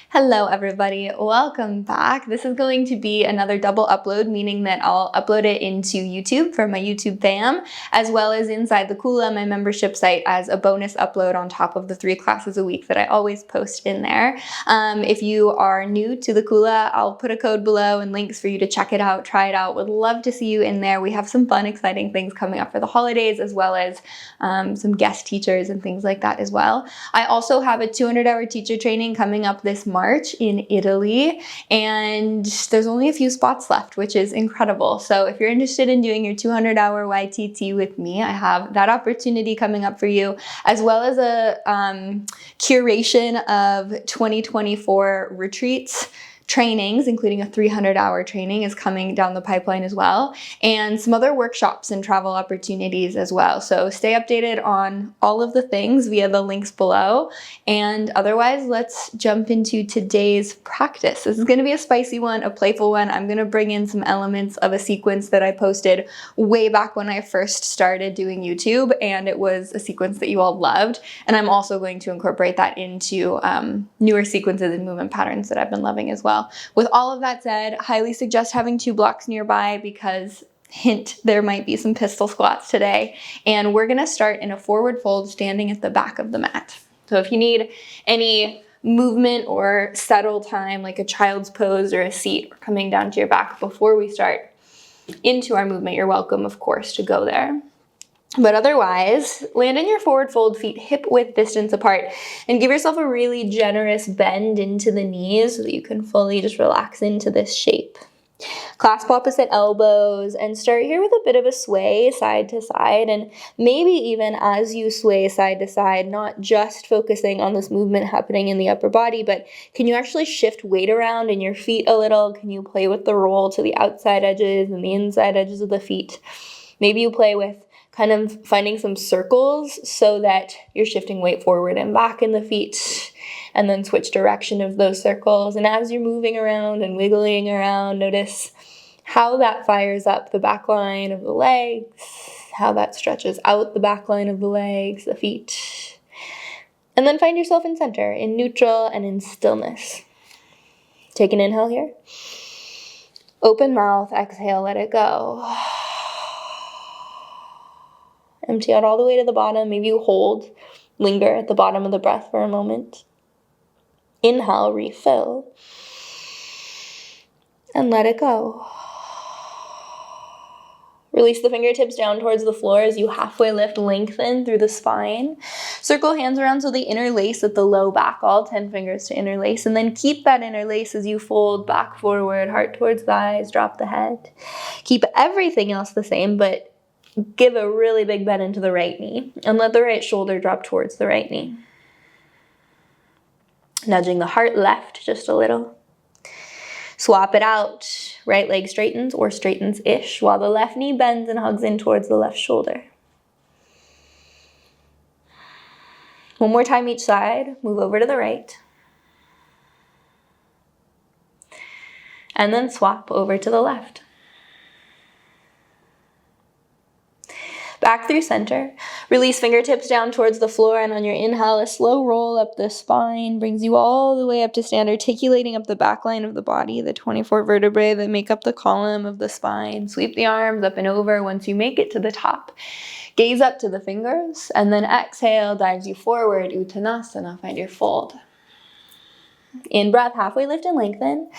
Hello everybody, welcome back. This is going to be another double upload, meaning that I'll upload it into YouTube for my YouTube fam, as well as inside the Kula, my membership site, as a bonus upload on top of the 3 classes a week that I always post in there. If you are new to the Kula, I'll put a code below and links for you to check it out, try it out. Would love to see you in there. We have some fun, exciting things coming up for the holidays, as well as some guest teachers and things like that as well. I also have a 200-hour teacher training coming up this March in Italy, and there's only a few spots left, which is incredible. So if you're interested in doing your 200-hour YTT with me, I have that opportunity coming up for you, as well as a curation of 2024 retreats. Trainings, including a 300-hour training, is coming down the pipeline as well, and some other workshops and travel opportunities as well. So stay updated on all of the things via the links below, and otherwise let's jump into today's practice. This is going to be a spicy one, a playful one. I'm going to bring in some elements of a sequence that I posted way back when I first started doing YouTube, and it was a sequence that you all loved, and I'm also going to incorporate that into newer sequences and movement patterns that I've been loving as well. With all of that said, highly suggest having 2 blocks nearby because, hint, there might be some pistol squats today. And we're gonna start in a forward fold standing at the back of the mat. So if you need any movement or settle time, like a child's pose or a seat, or coming down to your back before we start into our movement, you're welcome, of course, to go there. But otherwise, land in your forward fold, feet hip width distance apart, and give yourself a really generous bend into the knees so that you can fully just relax into this shape. Clasp opposite elbows and start here with a bit of a sway side to side, and maybe even as you sway side to side, not just focusing on this movement happening in the upper body, but can you actually shift weight around in your feet a little? Can you play with the roll to the outside edges and the inside edges of the feet? Maybe you play with kind of finding some circles so that you're shifting weight forward and back in the feet, and then switch direction of those circles. And as you're moving around and wiggling around, notice how that fires up the back line of the legs, how that stretches out the back line of the legs, the feet. And then find yourself in center, in neutral and in stillness. Take an inhale here. Open mouth, exhale, let it go. Empty out all the way to the bottom. Maybe you hold, linger at the bottom of the breath for a moment. Inhale, refill. And let it go. Release the fingertips down towards the floor as you halfway lift, lengthen through the spine. Circle hands around so they interlace at the low back, all 10 fingers to interlace. And then keep that interlace as you fold back forward, heart towards thighs, drop the head. Keep everything else the same, but give a really big bend into the right knee and let the right shoulder drop towards the right knee. Nudging the heart left just a little. Swap it out. Right leg straightens or straightens-ish while the left knee bends and hugs in towards the left shoulder. One more time each side. Move over to the right. And then swap over to the left. Back through center. Release fingertips down towards the floor, and on your inhale, a slow roll up the spine brings you all the way up to stand, articulating up the back line of the body, the 24 vertebrae that make up the column of the spine. Sweep the arms up and over once you make it to the top. Gaze up to the fingers, and then exhale, dives you forward, Uttanasana, find your fold. In breath, halfway lift and lengthen.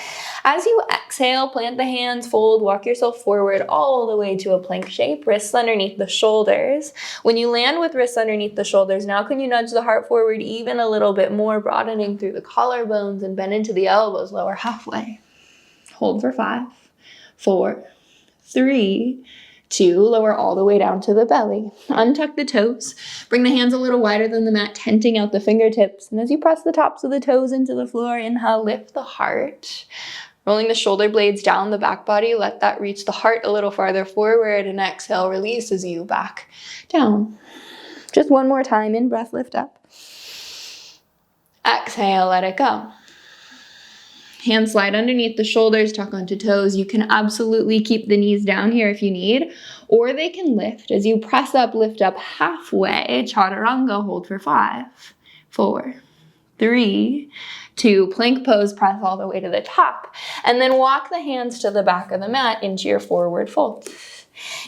As you exhale, plant the hands, fold, walk yourself forward all the way to a plank shape, wrists underneath the shoulders. When you land with wrists underneath the shoulders, now can you nudge the heart forward even a little bit more, broadening through the collarbones and bend into the elbows, lower halfway. Hold for 5, 4, 3, 2, lower all the way down to the belly. Untuck the toes. Bring the hands a little wider than the mat, tenting out the fingertips. And as you press the tops of the toes into the floor, inhale, lift the heart. Rolling the shoulder blades down the back body, let that reach the heart a little farther forward, and exhale, releases you back down. Just one more time, in breath, lift up. Exhale, let it go. Hands slide underneath the shoulders, tuck onto toes. You can absolutely keep the knees down here if you need, or they can lift. As you press up, lift up halfway. Chaturanga, hold for 5, 4, 3, 2, plank pose, press all the way to the top. And then walk the hands to the back of the mat into your forward fold.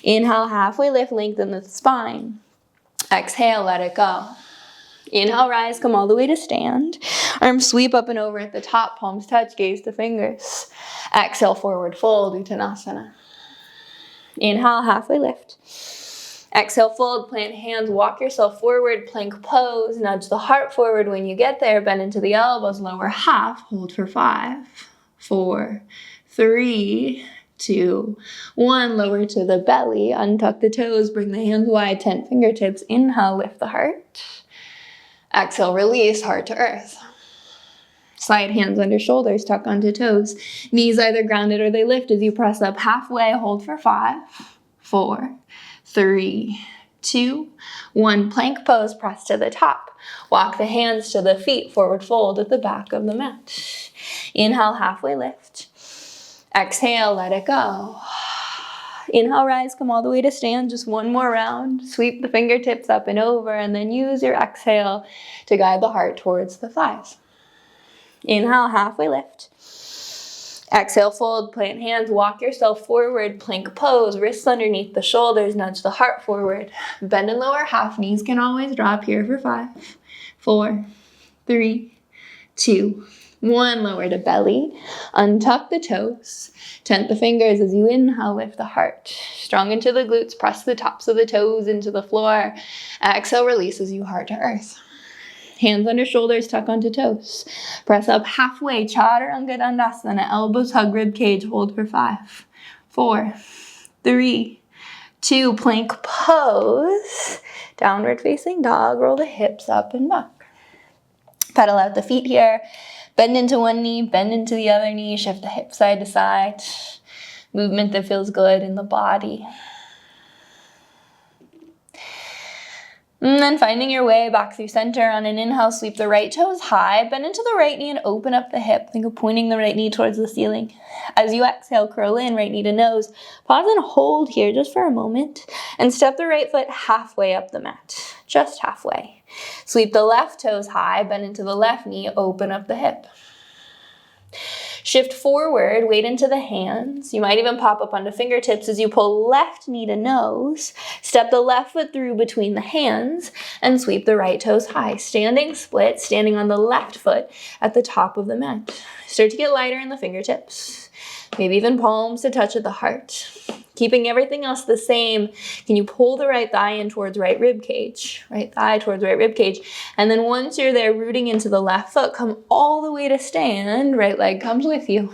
Inhale, halfway lift, lengthen the spine. Exhale, let it go. Inhale, rise, come all the way to stand. Arms sweep up and over at the top, palms touch, gaze to fingers. Exhale, forward fold, Uttanasana. Inhale, halfway lift. Exhale, fold, plant hands, walk yourself forward, plank pose, nudge the heart forward when you get there, bend into the elbows, lower half, hold for 5, 4, 3, 2, 1, lower to the belly, untuck the toes, bring the hands wide, 10 fingertips, inhale, lift the heart. Exhale, release, heart to earth. Slide hands under shoulders, tuck onto toes. Knees either grounded or they lift as you press up halfway, hold for 5, 4, 3, 2, 1. Plank pose, press to the top. Walk the hands to the feet, forward fold at the back of the mat. Inhale, halfway lift. Exhale, let it go. Inhale, rise, come all the way to stand. Just one more round. Sweep the fingertips up and over, and then use your exhale to guide the heart towards the thighs. Inhale, halfway lift. Exhale, fold, plant hands, walk yourself forward, plank pose, wrists underneath the shoulders, nudge the heart forward. Bend in lower half, knees can always drop here for 5, 4, 3, 2, 1. Lower to belly, untuck the toes, tent the fingers as you inhale, lift the heart. Strong into the glutes, press the tops of the toes into the floor. Exhale, release as you heart to earth. Hands under shoulders, tuck onto toes. Press up halfway, Chaturanga Dandasana, elbows hug rib cage, hold for 5, 4, 3, 2, plank pose. Downward facing dog, roll the hips up and back. Pedal out the feet here. Bend into one knee, bend into the other knee, shift the hip side to side. Movement that feels good in the body. And then finding your way back through center on an inhale, sweep the right toes high, bend into the right knee and open up the hip. Think of pointing the right knee towards the ceiling. As you exhale, curl in, right knee to nose. Pause and hold here just for a moment. And step the right foot halfway up the mat, just halfway. Sweep the left toes high, bend into the left knee, open up the hip. Shift forward, weight into the hands. You might even pop up onto fingertips as you pull left knee to nose. Step the left foot through between the hands and sweep the right toes high. Standing split, standing on the left foot at the top of the mat. Start to get lighter in the fingertips. Maybe even palms to touch at the heart. Keeping everything else the same, can you pull the right thigh in towards right rib cage? Right thigh towards right rib cage. And then once you're there, rooting into the left foot, come all the way to stand. Right leg comes with you.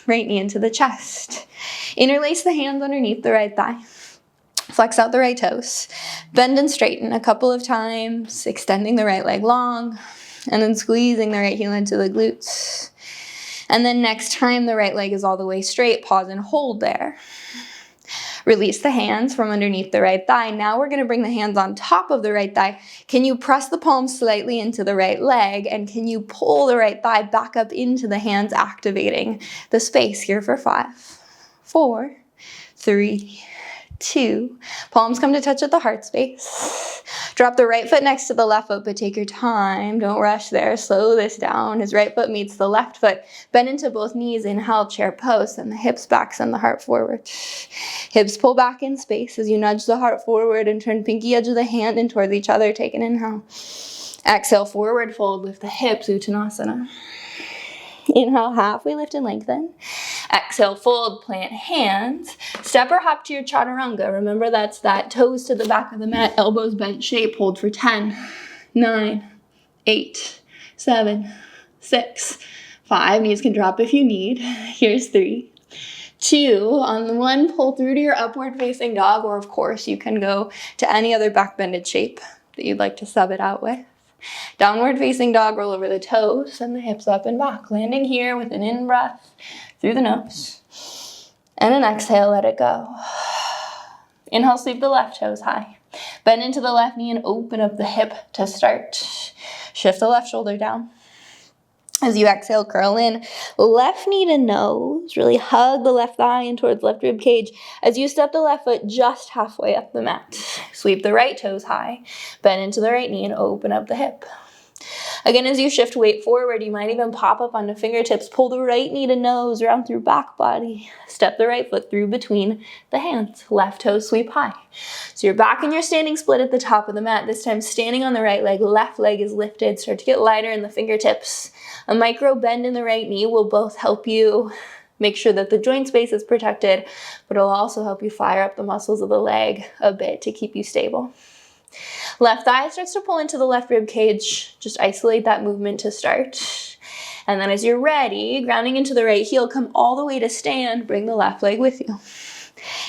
Right knee into the chest. Interlace the hands underneath the right thigh. Flex out the right toes. Bend and straighten a couple of times, extending the right leg long, and then squeezing the right heel into the glutes. And then next time the right leg is all the way straight, pause and hold there. Release the hands from underneath the right thigh. Now we're going to bring the hands on top of the right thigh. Can you press the palms slightly into the right leg? And can you pull the right thigh back up into the hands, activating the space here for 5, 4, 3, 2. Palms come to touch at the heart space. Drop the right foot next to the left foot, but take your time. Don't rush there. Slow this down. His right foot meets the left foot. Bend into both knees. Inhale, chair pose. Send the hips back. Send the heart forward. Hips pull back in space as you nudge the heart forward and turn pinky edge of the hand in towards each other. Take an inhale. Exhale, forward fold. Lift the hips, Uttanasana. Inhale, halfway lift and lengthen. Exhale, fold, plant hands. Step or hop to your chaturanga. Remember that's that toes to the back of the mat, elbows bent shape. Hold for 10, 9, 8, 7, 6, 5. Knees can drop if you need. Here's 3, 2. On the 1, pull through to your upward facing dog, or of course you can go to any other back bended shape that you'd like to sub it out with. Downward facing dog, roll over the toes, send the hips up and back. Landing here with an in-breath through the nose. And an exhale, let it go. Inhale, sweep the left toes high. Bend into the left knee and open up the hip to start. Shift the left shoulder down. As you exhale, curl in. Left knee to nose. Really hug the left thigh in towards left rib cage. As you step the left foot just halfway up the mat. Sweep the right toes high. Bend into the right knee and open up the hip. Again, as you shift weight forward, you might even pop up onto fingertips. Pull the right knee to nose, round through back body. Step the right foot through between the hands. Left toe sweep high. So you're back in your standing split at the top of the mat. This time standing on the right leg, left leg is lifted. Start to get lighter in the fingertips. A micro bend in the right knee will both help you make sure that the joint space is protected, but it'll also help you fire up the muscles of the leg a bit to keep you stable. Left thigh starts to pull into the left rib cage. Just isolate that movement to start. And then as you're ready, grounding into the right heel, come all the way to stand. Bring the left leg with you.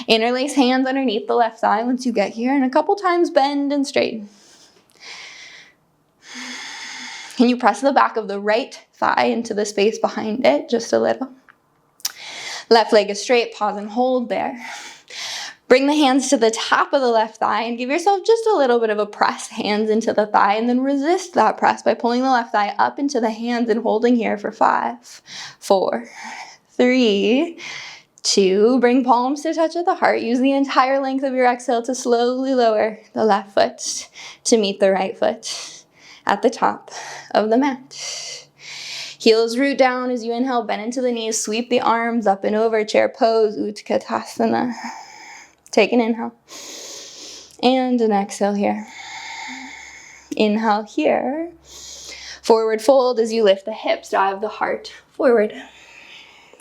Interlace hands underneath the left thigh once you get here, and a couple times bend and straighten. Can you press the back of the right thigh into the space behind it just a little? Left leg is straight, pause and hold there. Bring the hands to the top of the left thigh and give yourself just a little bit of a press, hands into the thigh, and then resist that press by pulling the left thigh up into the hands and holding here for 5, 4, 3, 2. Bring palms to touch at the heart. Use the entire length of your exhale to slowly lower the left foot to meet the right foot at the top of the mat. Heels root down as you inhale, bend into the knees, sweep the arms up and over, chair pose, Utkatasana. Take an inhale and an exhale here. Inhale here. Forward fold as you lift the hips, drive the heart forward.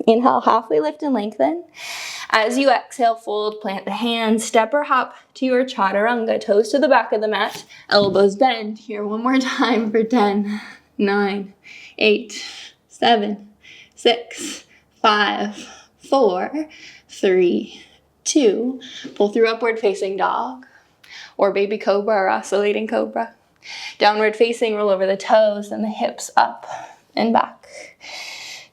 Inhale, halfway lift and lengthen. As you exhale, fold, plant the hands, step or hop to your chaturanga, toes to the back of the mat, elbows bend. Here one more time for 10, 9, 8, 7, 6, 5, 4, 3, 2, pull through upward facing dog or baby cobra or oscillating cobra. Downward facing, roll over the toes and the hips up and back.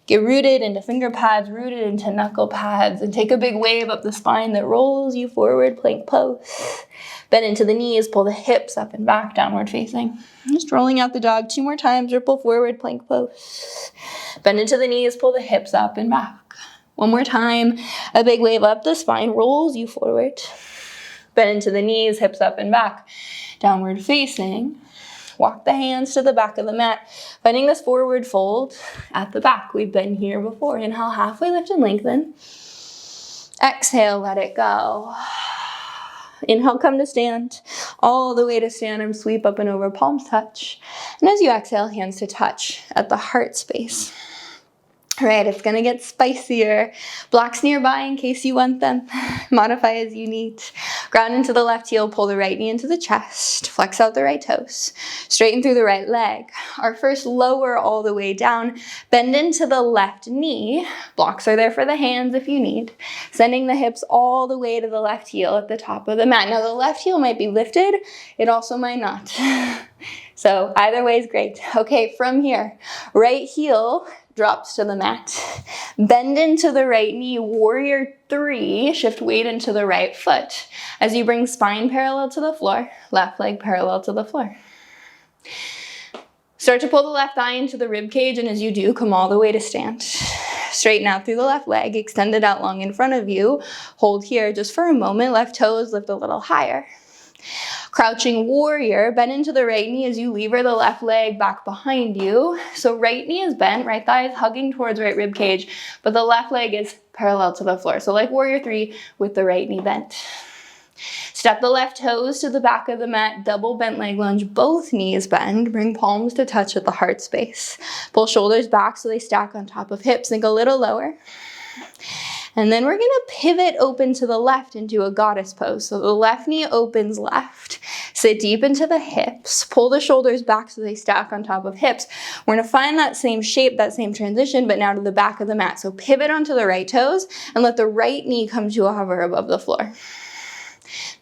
Get rooted into finger pads, rooted into knuckle pads, and take a big wave up the spine that rolls you forward, plank pose. Bend into the knees, pull the hips up and back, downward facing. Just rolling out the dog 2 more times, ripple forward, plank pose. Bend into the knees, pull the hips up and back. One more time, a big wave up the spine, rolls you forward. Bend into the knees, hips up and back. Downward facing. Walk the hands to the back of the mat, finding this forward fold at the back. We've been here before. Inhale, halfway lift and lengthen. Exhale, let it go. Inhale, come to stand. All the way to stand and sweep up and over, palms touch. And as you exhale, hands to touch at the heart space. All right, it's gonna get spicier. Blocks nearby in case you want them. Modify as you need. Ground into the left heel, pull the right knee into the chest. Flex out the right toes. Straighten through the right leg. Our first lower all the way down. Bend into the left knee. Blocks are there for the hands if you need. Sending the hips all the way to the left heel at the top of the mat. Now the left heel might be lifted. It also might not. So either way is great. Okay, from here, right heel drops to the mat. Bend into the right knee, warrior 3, shift weight into the right foot. As you bring spine parallel to the floor, left leg parallel to the floor. Start to pull the left thigh into the rib cage, and as you do, come all the way to stand. Straighten out through the left leg, extend it out long in front of you. Hold here just for a moment, left toes lift a little higher. Crouching warrior, bend into the right knee as you lever the left leg back behind you. So right knee is bent, right thigh is hugging towards right rib cage, but the left leg is parallel to the floor. So like warrior 3 with the right knee bent. Step the left toes to the back of the mat, double bent leg lunge, both knees bend. Bring palms to touch at the heart space. Pull shoulders back so they stack on top of hips. Sink a little lower. And then we're gonna pivot open to the left into a goddess pose. So the left knee opens left. Sit deep into the hips. Pull the shoulders back so they stack on top of hips. We're gonna find that same shape, that same transition, but now to the back of the mat. So pivot onto the right toes and let the right knee come to a hover above the floor.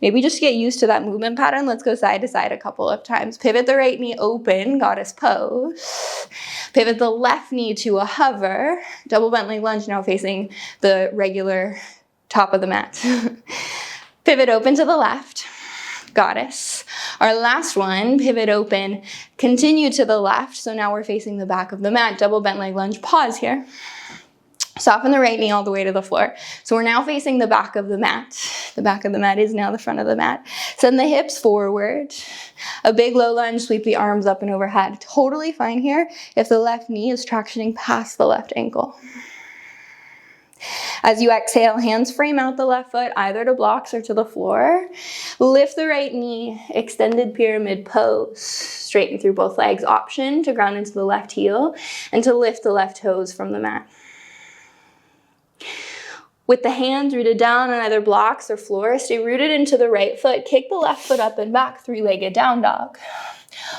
Maybe just get used to that movement pattern. Let's go side to side a couple of times. Pivot the right knee open, goddess pose. Pivot the left knee to a hover. Double bent leg lunge now facing the regular top of the mat. Pivot open to the left, goddess. Our last one, pivot open, continue to the left. So now we're facing the back of the mat. Double bent leg lunge, pause here. Soften the right knee all the way to the floor. So we're now facing the back of the mat. The back of the mat is now the front of the mat. Send the hips forward. A big low lunge, sweep the arms up and overhead. Totally fine here if the left knee is tractioning past the left ankle. As you exhale, hands frame out the left foot, either to blocks or to the floor. Lift the right knee, extended pyramid pose. Straighten through both legs. Option to ground into the left heel and to lift the left toes from the mat. With the hands rooted down on either blocks or floor, stay rooted into the right foot. Kick the left foot up and back, three-legged down dog.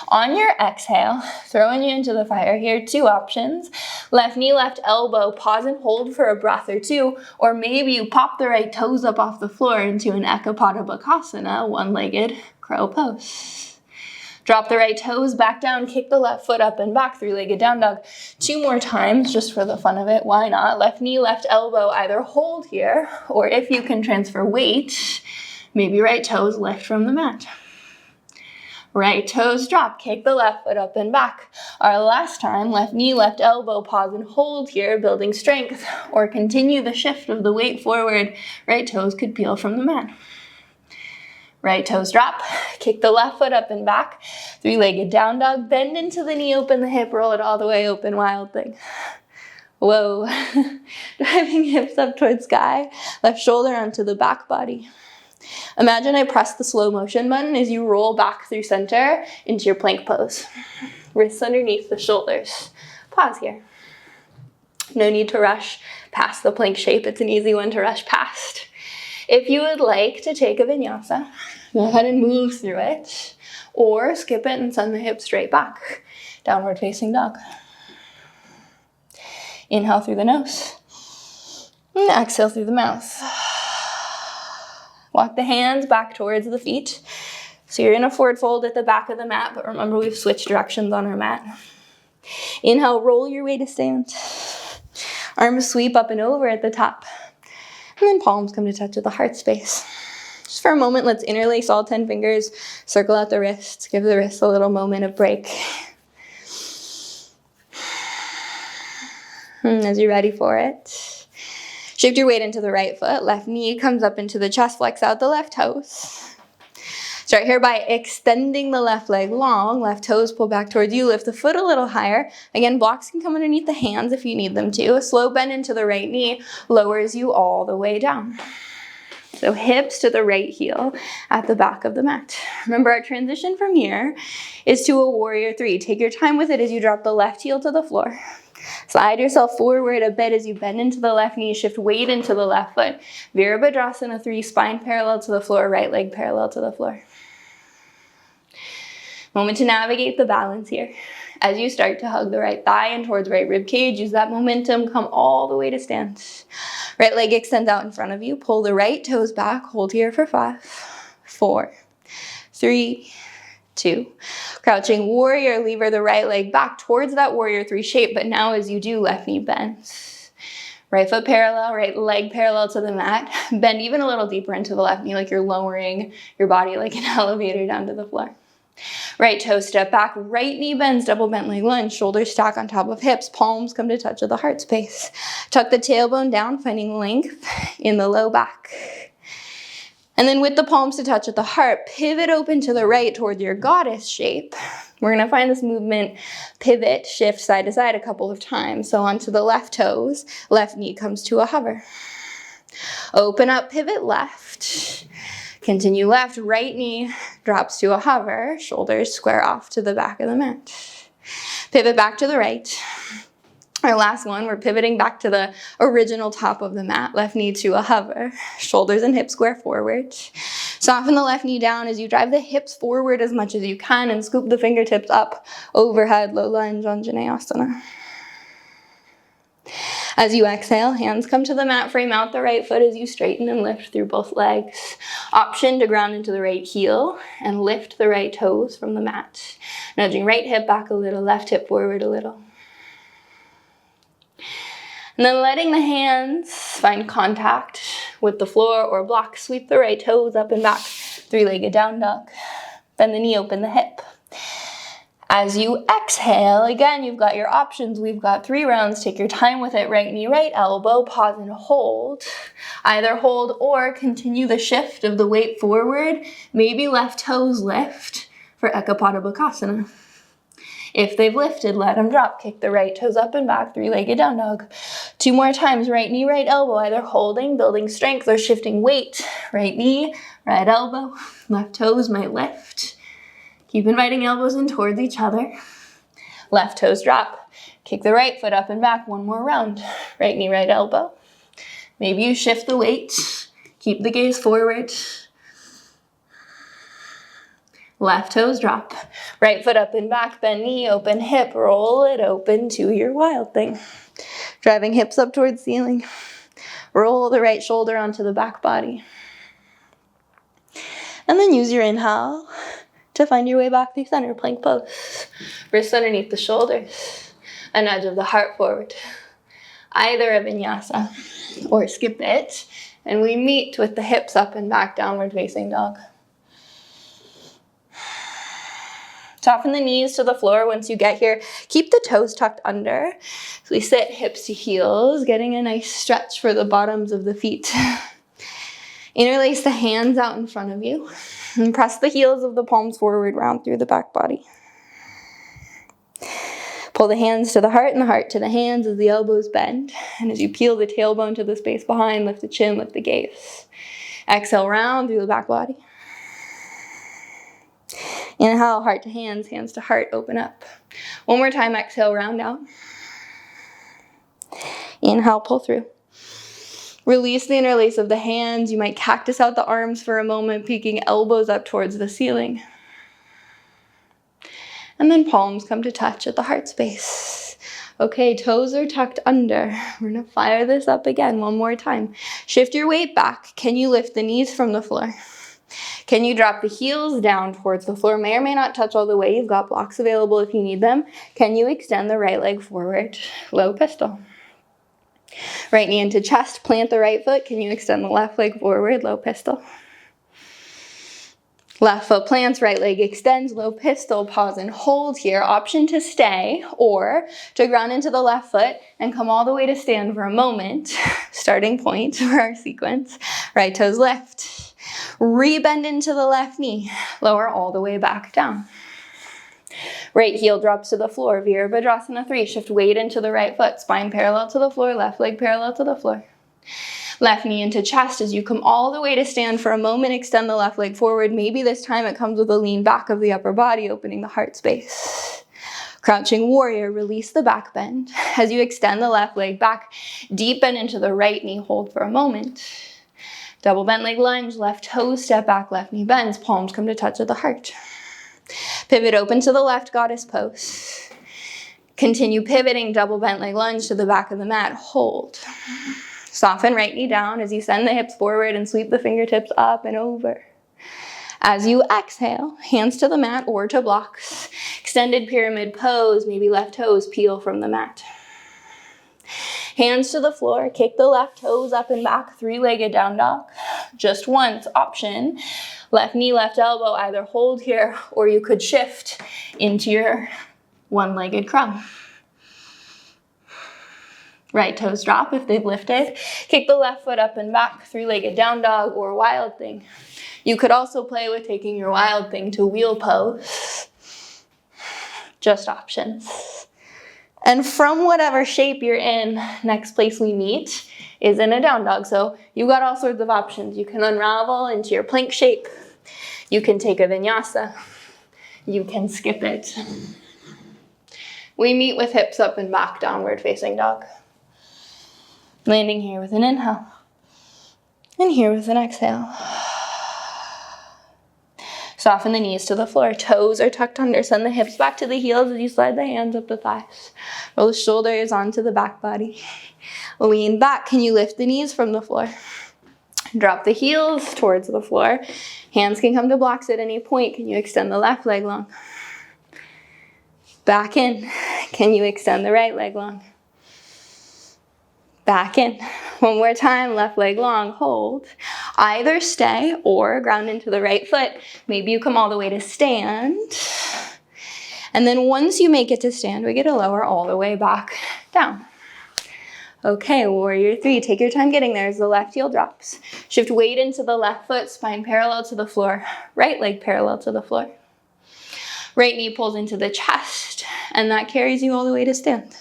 On your exhale, throwing you into the fire here, two options. Left knee, left elbow, pause and hold for a breath or two, or maybe you pop the right toes up off the floor into an Ekapada Bakasana, one-legged crow pose. Drop the right toes back down, kick the left foot up and back, three-legged down dog. Two more times, just for the fun of it, why not? Left knee, left elbow, either hold here, or if you can transfer weight, maybe right toes lift from the mat. Right toes drop, kick the left foot up and back. Our last time, left knee, left elbow, pause and hold here, building strength, or continue the shift of the weight forward. Right toes could peel from the mat. Right toes drop, kick the left foot up and back, three-legged down dog, bend into the knee, open the hip, roll it all the way open, wild thing. Whoa, driving hips up towards sky, left shoulder onto the back body. Imagine I press the slow motion button as you roll back through center into your plank pose. Wrists underneath the shoulders. Pause here. No need to rush past the plank shape, it's an easy one to rush past. If you would like to take a vinyasa, go ahead and move through it, or skip it and send the hips straight back. Downward facing dog. Inhale through the nose, and exhale through the mouth. Walk the hands back towards the feet. So you're in a forward fold at the back of the mat, but remember we've switched directions on our mat. Inhale, roll your way to stand. Arms sweep up and over at the top. And then palms come to touch at the heart space. Just for a moment, let's interlace all 10 fingers, circle out the wrists, give the wrists a little moment of break. And as you're ready for it, shift your weight into the right foot, left knee comes up into the chest, flex out the left toes. Start here by extending the left leg long, left toes pull back towards you, lift the foot a little higher. Again, blocks can come underneath the hands if you need them to. A slow bend into the right knee lowers you all the way down. So hips to the right heel at the back of the mat. Remember, our transition from here is to a warrior three. Take your time with it as you drop the left heel to the floor. Slide yourself forward a bit as you bend into the left knee, shift weight into the left foot. Virabhadrasana 3, spine parallel to the floor, right leg parallel to the floor. Moment to navigate the balance here. As you start to hug the right thigh in towards right rib cage, use that momentum, come all the way to stand. Right leg extends out in front of you, pull the right toes back, hold here for 5, 4, 3, 2. Crouching warrior, lever the right leg back towards that warrior 3 shape, but now as you do, left knee bends. Right foot parallel, right leg parallel to the mat. Bend even a little deeper into the left knee, like you're lowering your body like an elevator down to the floor. Right toe step back, right knee bends, double bent leg lunge, shoulders stack on top of hips, palms come to touch of the heart space. Tuck the tailbone down, finding length in the low back. And then with the palms to touch at the heart, pivot open to the right toward your goddess shape. We're gonna find this movement, pivot, shift side to side a couple of times. So onto the left toes, left knee comes to a hover. Open up, pivot left. Continue left, right knee drops to a hover, shoulders square off to the back of the mat. Pivot back to the right. Our last one, we're pivoting back to the original top of the mat, left knee to a hover, shoulders and hips square forward. Soften the left knee down as you drive the hips forward as much as you can and scoop the fingertips up, overhead, low lunge, Anjaneyasana. As you exhale, hands come to the mat, frame out the right foot as you straighten and lift through both legs. Option to ground into the right heel and lift the right toes from the mat. Nudging right hip back a little, left hip forward a little. And then letting the hands find contact with the floor or block. Sweep the right toes up and back, three-legged down dog. Bend the knee, open the hip. As you exhale, again, you've got your options. We've got 3 rounds. Take your time with it. Right knee, right elbow, pause and hold. Either hold or continue the shift of the weight forward. Maybe left toes lift for Ekapada Bakasana. If they've lifted, let them drop. Kick the right toes up and back, 3-legged down dog. 2 more times, right knee, right elbow, either holding, building strength, or shifting weight. Right knee, right elbow, left toes might lift. Keep inviting elbows in towards each other. Left toes drop. Kick the right foot up and back, 1 more round. Right knee, right elbow. Maybe you shift the weight. Keep the gaze forward. Left toes drop. Right foot up and back, bend knee, open hip, roll it open to your wild thing. Driving hips up towards ceiling. Roll the right shoulder onto the back body. And then use your inhale to find your way back through center plank pose. Wrists underneath the shoulders. A nudge of the heart forward. Either a vinyasa or skip it. And we meet with the hips up and back, downward facing dog. Soften the knees to the floor once you get here. Keep the toes tucked under. So we sit hips to heels, getting a nice stretch for the bottoms of the feet. Interlace the hands out in front of you. And press the heels of the palms forward, round through the back body. Pull the hands to the heart and the heart to the hands as the elbows bend. And as you peel the tailbone to the space behind, lift the chin, lift the gaze. Exhale, round through the back body. Inhale, heart to hands to heart, open up. 1 more time, exhale, round out. Inhale, pull through. Release the interlace of the hands. You might cactus out the arms for a moment, peeking elbows up towards the ceiling. And then palms come to touch at the heart space. Okay, toes are tucked under. We're gonna fire this up again 1 more time. Shift your weight back. Can you lift the knees from the floor? Can you drop the heels down towards the floor? May or may not touch all the way. You've got blocks available if you need them. Can you extend the right leg forward? Low pistol. Right knee into chest, plant the right foot. Can you extend the left leg forward? Low pistol. Left foot plants, right leg extends, low pistol, pause and hold here. Option to stay or to ground into the left foot and come all the way to stand for a moment. Starting point for our sequence. Right toes lift. Rebend into the left knee. Lower all the way back down. Right heel drops to the floor. Virabhadrasana 3. Shift weight into the right foot. Spine parallel to the floor. Left leg parallel to the floor. Left knee into chest as you come all the way to stand for a moment. Extend the left leg forward. Maybe this time it comes with a lean back of the upper body, opening the heart space. Crouching warrior, release the back bend. As you extend the left leg back, deep bend into the right knee. Hold for a moment. Double bent leg lunge, left toes step back, left knee bends, palms come to touch at the heart. Pivot open to the left, goddess pose. Continue pivoting, double bent leg lunge to the back of the mat, hold. Soften right knee down as you send the hips forward and sweep the fingertips up and over. As you exhale, hands to the mat or to blocks. Extended pyramid pose, maybe left toes peel from the mat. Hands to the floor, kick the left toes up and back, 3-legged down dog. Just once, option. Left knee, left elbow, either hold here or you could shift into your 1-legged crow. Right toes drop if they've lifted. Kick the left foot up and back, 3-legged down dog or wild thing. You could also play with taking your wild thing to wheel pose. Just options. And from whatever shape you're in, next place we meet is in a down dog. So you've got all sorts of options. You can unravel into your plank shape. You can take a vinyasa. You can skip it. We meet with hips up and back, downward facing dog. Landing here with an inhale. And here with an exhale. Soften the knees to the floor. Toes are tucked under. Send the hips back to the heels as you slide the hands up the thighs. Roll the shoulders onto the back body. Lean back. Can you lift the knees from the floor? Drop the heels towards the floor. Hands can come to blocks at any point. Can you extend the left leg long? Back in. Can you extend the right leg long? Back in. 1 more time, left leg long, hold. Either stay or ground into the right foot. Maybe you come all the way to stand. And then once you make it to stand, we get to lower all the way back down. Okay, warrior three. Take your time getting there as the left heel drops. Shift weight into the left foot, spine parallel to the floor, right leg parallel to the floor. Right knee pulls into the chest, and that carries you all the way to stand.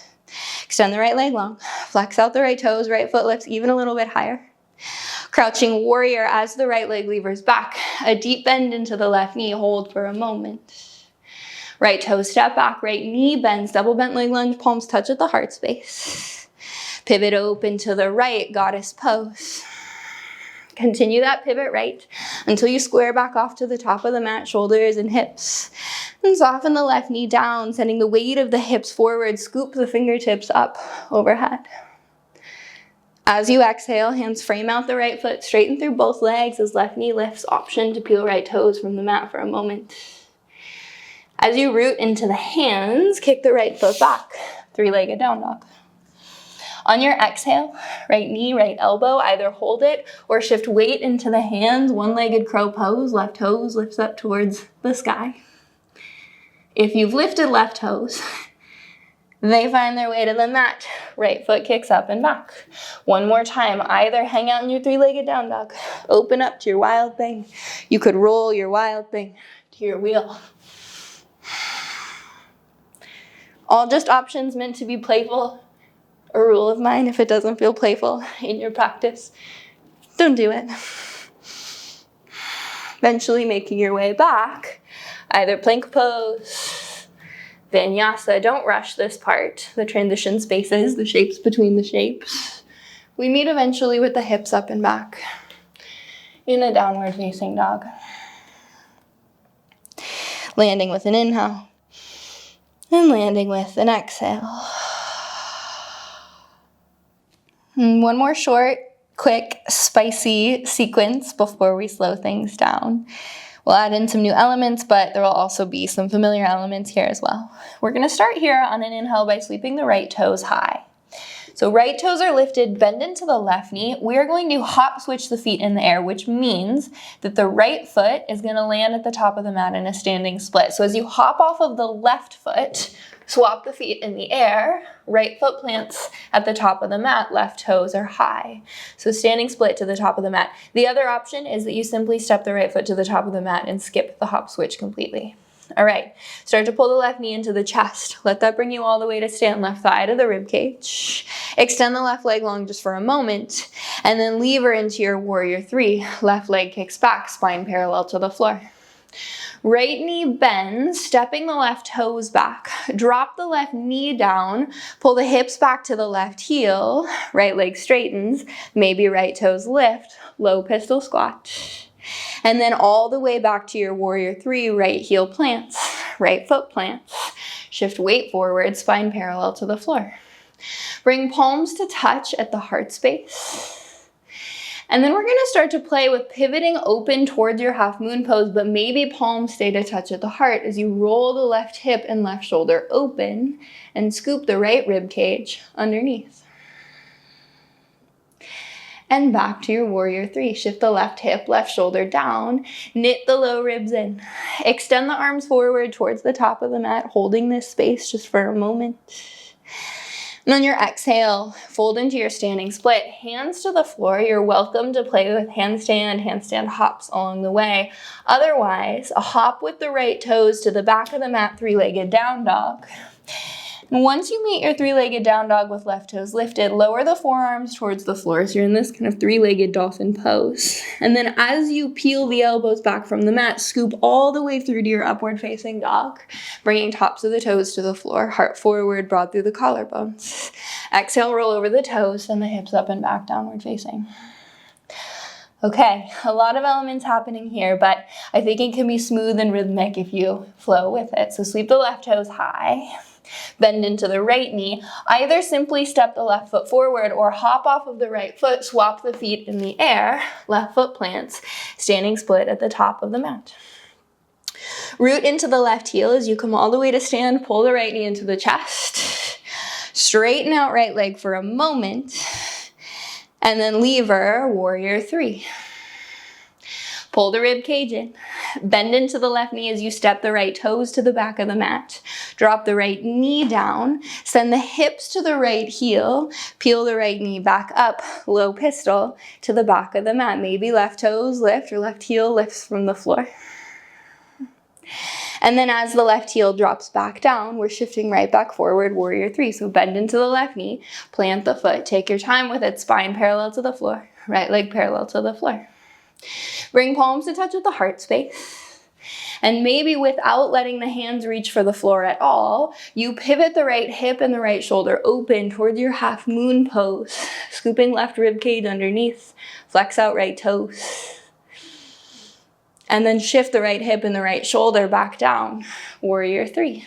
Extend the right leg long. Flex out the right toes, right foot lifts even a little bit higher. Crouching warrior as the right leg levers back. A deep bend into the left knee, hold for a moment. Right toe step back, right knee bends, double bent leg lunge, palms touch at the heart space. Pivot open to the right, goddess pose. Continue that pivot right until you square back off to the top of the mat, shoulders and hips. And soften the left knee down, sending the weight of the hips forward, scoop the fingertips up overhead. As you exhale, hands frame out the right foot, straighten through both legs as left knee lifts, option to peel right toes from the mat for a moment. As you root into the hands, kick the right foot back, three-legged down dog. On your exhale, right knee, right elbow, either hold it or shift weight into the hands, one-legged crow pose, left toes lifts up towards the sky. If you've lifted left toes, they find their way to the mat. Right foot kicks up and back. One more time, either hang out in your three-legged down dog, open up to your wild thing. You could roll your wild thing to your wheel. All just options meant to be playful. A rule of mine, if it doesn't feel playful in your practice, don't do it. Eventually making your way back, either plank pose, vinyasa. Don't rush this part, the transition spaces, the shapes between the shapes. We meet eventually with the hips up and back in a downward facing dog. Landing with an inhale and landing with an exhale. One more short, quick, spicy sequence before we slow things down. We'll add in some new elements, but there will also be some familiar elements here as well. We're going to start here on an inhale by sweeping the right toes high. So right toes are lifted, bend into the left knee. We are going to hop switch the feet in the air, which means that the right foot is going to land at the top of the mat in a standing split. So as you hop off of the left foot, swap the feet in the air, right foot plants at the top of the mat, left toes are high. So standing split to the top of the mat. The other option is that you simply step the right foot to the top of the mat and skip the hop switch completely. All right, start to pull the left knee into the chest. Let that bring you all the way to stand, left thigh to the rib cage. Extend the left leg long just for a moment, and then lever into your warrior three. Left leg kicks back, spine parallel to the floor. Right knee bends, stepping the left toes back. Drop the left knee down, pull the hips back to the left heel. Right leg straightens, maybe right toes lift, low pistol squat. And then all the way back to your warrior three, right heel plants, right foot plants. Shift weight forward, spine parallel to the floor. Bring palms to touch at the heart space. And then we're going to start to play with pivoting open towards your half moon pose, but maybe palms stay to touch at the heart as you roll the left hip and left shoulder open and scoop the right rib cage underneath. And back to your warrior three. Shift the left hip, left shoulder down. Knit the low ribs in. Extend the arms forward towards the top of the mat, holding this space just for a moment. And on your exhale, fold into your standing split. Hands to the floor. You're welcome to play with handstand hops along the way. Otherwise, a hop with the right toes to the back of the mat, three-legged down dog. Once you meet your three-legged down dog with left toes lifted, lower the forearms towards the floor. So you're in this kind of three-legged dolphin pose. And then as you peel the elbows back from the mat, scoop all the way through to your upward facing dog, bringing tops of the toes to the floor, heart forward, broad through the collarbones. Exhale, roll over the toes, and the hips up and back, downward facing. Okay, a lot of elements happening here, but I think it can be smooth and rhythmic if you flow with it. So sweep the left toes high. Bend into the right knee. Either simply step the left foot forward or hop off of the right foot, swap the feet in the air, left foot plants, standing split at the top of the mat. Root into the left heel as you come all the way to stand, pull the right knee into the chest. Straighten out right leg for a moment, and then lever warrior three. Pull the rib cage in. Bend into the left knee as you step the right toes to the back of the mat. Drop the right knee down. Send the hips to the right heel. Peel the right knee back up. Low pistol to the back of the mat. Maybe left toes lift or left heel lifts from the floor. And then as the left heel drops back down, we're shifting right back forward, warrior three. So bend into the left knee, plant the foot, take your time with it, spine parallel to the floor, right leg parallel to the floor. Bring palms to touch with the heart space. And maybe without letting the hands reach for the floor at all, you pivot the right hip and the right shoulder open towards your half moon pose, scooping left rib cage underneath, flex out right toes. And then shift the right hip and the right shoulder back down, warrior three.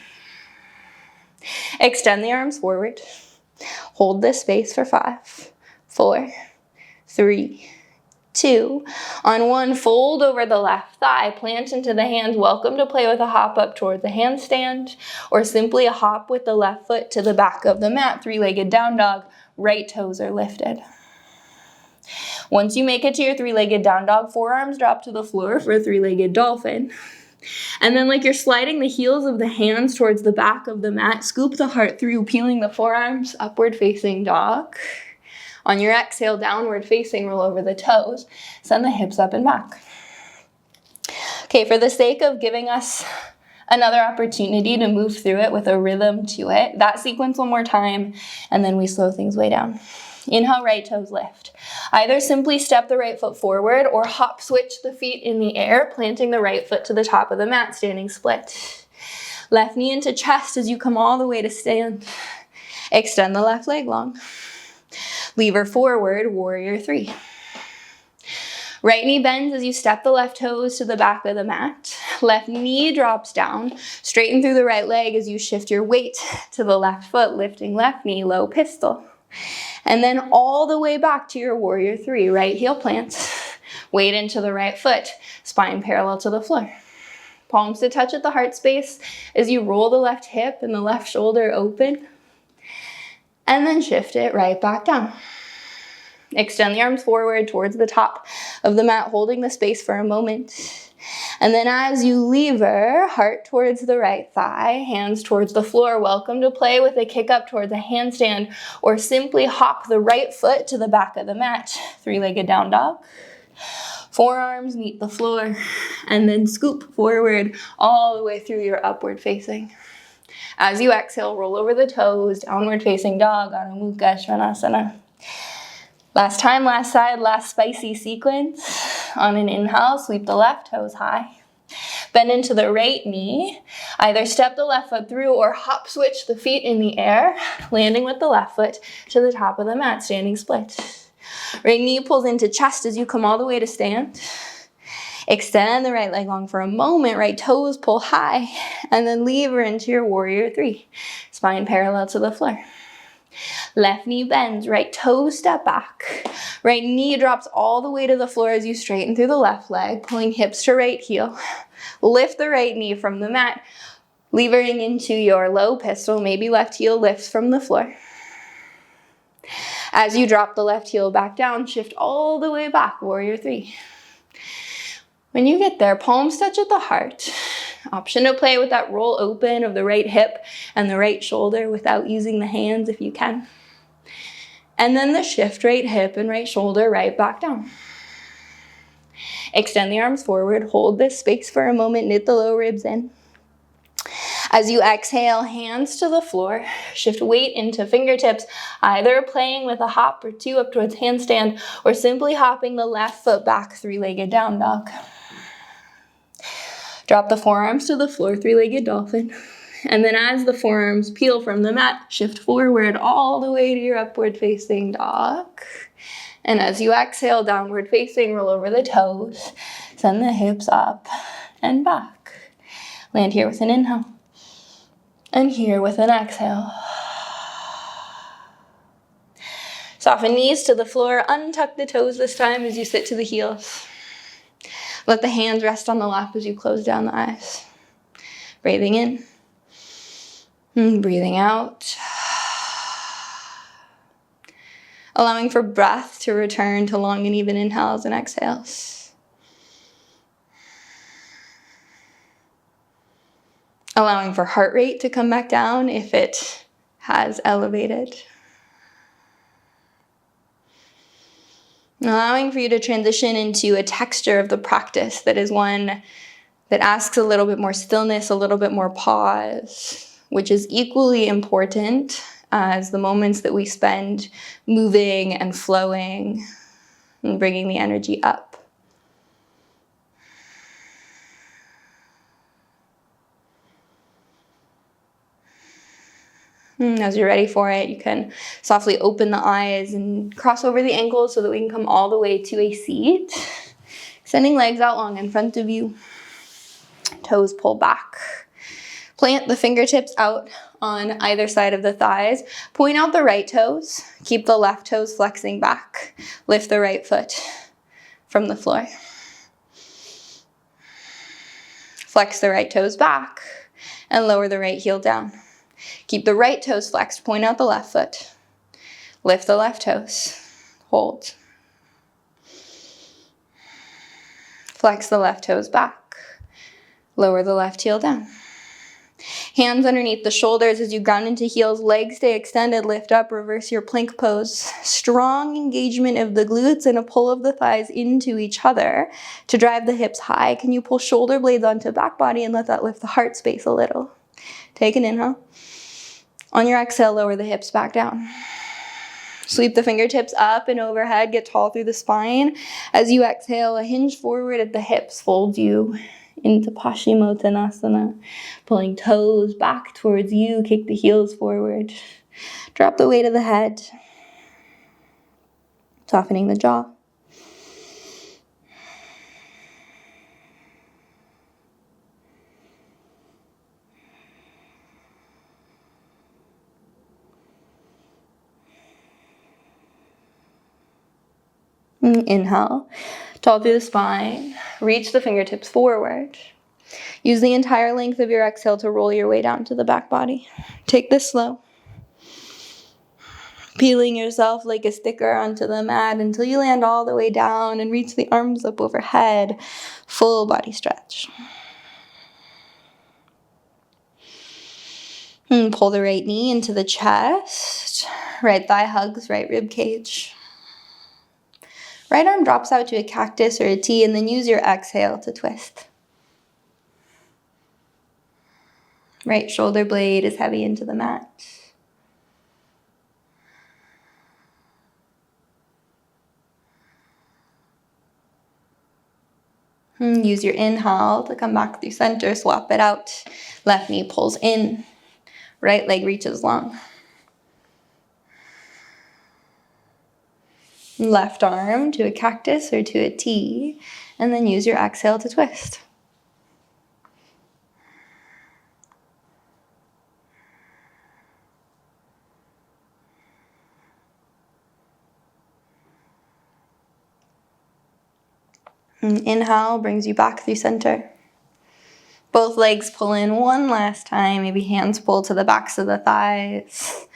Extend the arms forward. Hold this space for 5, 4, 3, 2. On 1, fold over the left thigh, plant into the hands. Welcome to play with a hop up towards the handstand, or simply a hop with the left foot to the back of the mat, 3-legged down dog, right toes are lifted. Once you make it to your 3-legged down dog, forearms drop to the floor for a 3-legged dolphin. And then like you're sliding the heels of the hands towards the back of the mat, scoop the heart through, peeling the forearms, upward facing dog. On your exhale, downward facing, roll over the toes. Send the hips up and back. Okay, for the sake of giving us another opportunity to move through it with a rhythm to it, that sequence one more time, and then we slow things way down. Inhale, right toes lift. Either simply step the right foot forward or hop switch the feet in the air, planting the right foot to the top of the mat, standing split. Left knee into chest as you come all the way to stand. Extend the left leg long. Lever forward, warrior three. Right knee bends as you step the left toes to the back of the mat. Left knee drops down. Straighten through the right leg as you shift your weight to the left foot, lifting left knee, low pistol. And then all the way back to your warrior three, right heel plants. Weight into the right foot, spine parallel to the floor. Palms to touch at the heart space as you roll the left hip and the left shoulder open. And then shift it right back down. Extend the arms forward towards the top of the mat, holding the space for a moment. And then as you lever, heart towards the right thigh, hands towards the floor. Welcome to play with a kick up towards a handstand, or simply hop the right foot to the back of the mat. 3-legged down dog. Forearms meet the floor, and then scoop forward all the way through your upward facing. As you exhale, roll over the toes, downward facing dog, Adho Mukha Svanasana. Last time, last side, last spicy sequence. On an inhale, sweep the left toes high. Bend into the right knee. Either step the left foot through or hop switch the feet in the air, landing with the left foot to the top of the mat, standing split. Right knee pulls into chest as you come all the way to stand. Extend the right leg long for a moment, right toes pull high, and then lever into your warrior three. Spine parallel to the floor. Left knee bends, right toes step back. Right knee drops all the way to the floor as you straighten through the left leg, pulling hips to right heel. Lift the right knee from the mat, levering into your low pistol, maybe left heel lifts from the floor. As you drop the left heel back down, shift all the way back, warrior three. When you get there, palms touch at the heart. Option to play with that roll open of the right hip and the right shoulder without using the hands if you can. And then the shift right hip and right shoulder right back down. Extend the arms forward, hold this space for a moment, knit the low ribs in. As you exhale, hands to the floor, shift weight into fingertips, either playing with a hop or two up towards handstand, or simply hopping the left foot back, 3-legged down dog. Drop the forearms to the floor, 3-legged dolphin. And then as the forearms peel from the mat, shift forward all the way to your upward facing dog. And as you exhale, downward facing, roll over the toes. Send the hips up and back. Land here with an inhale. And here with an exhale. Soften knees to the floor. Untuck the toes this time as you sit to the heels. Let the hands rest on the lap as you close down the eyes. Breathing in. And breathing out. Allowing for breath to return to long and even inhales and exhales. Allowing for heart rate to come back down if it has elevated. Allowing for you to transition into a texture of the practice that is one that asks a little bit more stillness, a little bit more pause, which is equally important as the moments that we spend moving and flowing and bringing the energy up. As you're ready for it, you can softly open the eyes and cross over the ankles so that we can come all the way to a seat. Extending legs out long in front of you. Toes pull back. Plant the fingertips out on either side of the thighs. Point out the right toes. Keep the left toes flexing back. Lift the right foot from the floor. Flex the right toes back and lower the right heel down. Keep the right toes flexed. Point out the left foot. Lift the left toes. Hold. Flex the left toes back. Lower the left heel down. Hands underneath the shoulders as you ground into heels. Legs stay extended. Lift up. Reverse your plank pose. Strong engagement of the glutes and a pull of the thighs into each other to drive the hips high. Can you pull shoulder blades onto back body and let that lift the heart space a little? Take an inhale. On your exhale, lower the hips back down. Sweep the fingertips up and overhead. Get tall through the spine. As you exhale, a hinge forward at the hips folds you into Paschimottanasana. Pulling toes back towards you. Kick the heels forward. Drop the weight of the head. Softening the jaw. Inhale, tall through the spine, reach the fingertips forward. Use the entire length of your exhale to roll your way down to the back body. Take this slow. Peeling yourself like a sticker onto the mat until you land all the way down and reach the arms up overhead. Full body stretch. And pull the right knee into the chest. Right thigh hugs right rib cage. Right arm drops out to a cactus or a T, and then use your exhale to twist. Right shoulder blade is heavy into the mat. Use your inhale to come back through center, swap it out. Left knee pulls in, right leg reaches long. Left arm to a cactus or to a T, and then use your exhale to twist. And inhale brings you back through center. Both legs pull in one last time. Maybe hands pull to the backs of the thighs.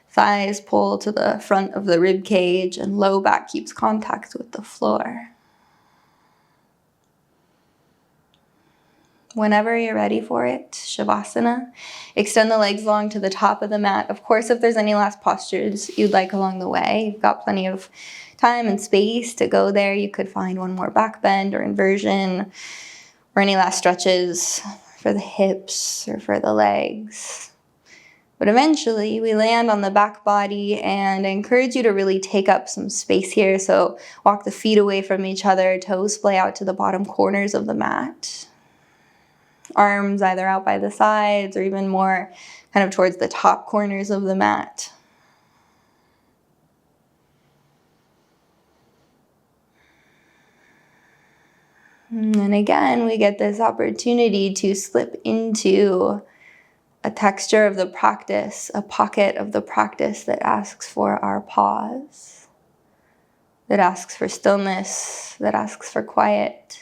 Thighs pull to the front of the rib cage, and low back keeps contact with the floor. Whenever you're ready for it, shavasana. Extend the legs long to the top of the mat. Of course, if there's any last postures you'd like along the way, you've got plenty of time and space to go there. You could find one more back bend or inversion, or any last stretches for the hips or for the legs. But eventually we land on the back body, and I encourage you to really take up some space here. So walk the feet away from each other, toes splay out to the bottom corners of the mat. Arms either out by the sides or even more kind of towards the top corners of the mat. And again, we get this opportunity to slip into a texture of the practice, a pocket of the practice that asks for our pause, that asks for stillness, that asks for quiet.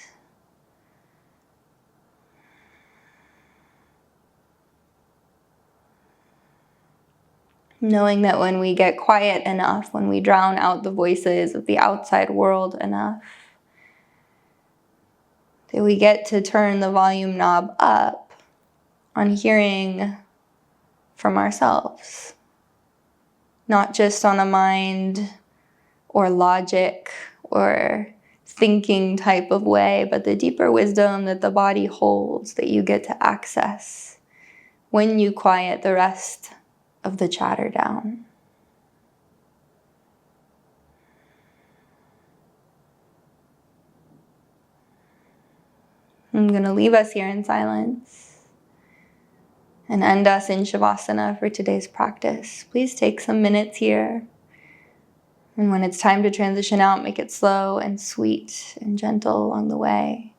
Knowing that when we get quiet enough, when we drown out the voices of the outside world enough, that we get to turn the volume knob up on hearing from ourselves, not just on a mind or logic or thinking type of way, but the deeper wisdom that the body holds that you get to access when you quiet the rest of the chatter down. I'm going to leave us here in silence and end us in shavasana for today's practice. Please take some minutes here. And when it's time to transition out, make it slow and sweet and gentle along the way.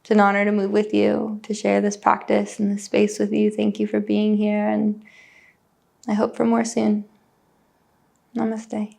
It's an honor to move with you, to share this practice and this space with you. Thank you for being here, and I hope for more soon. Namaste.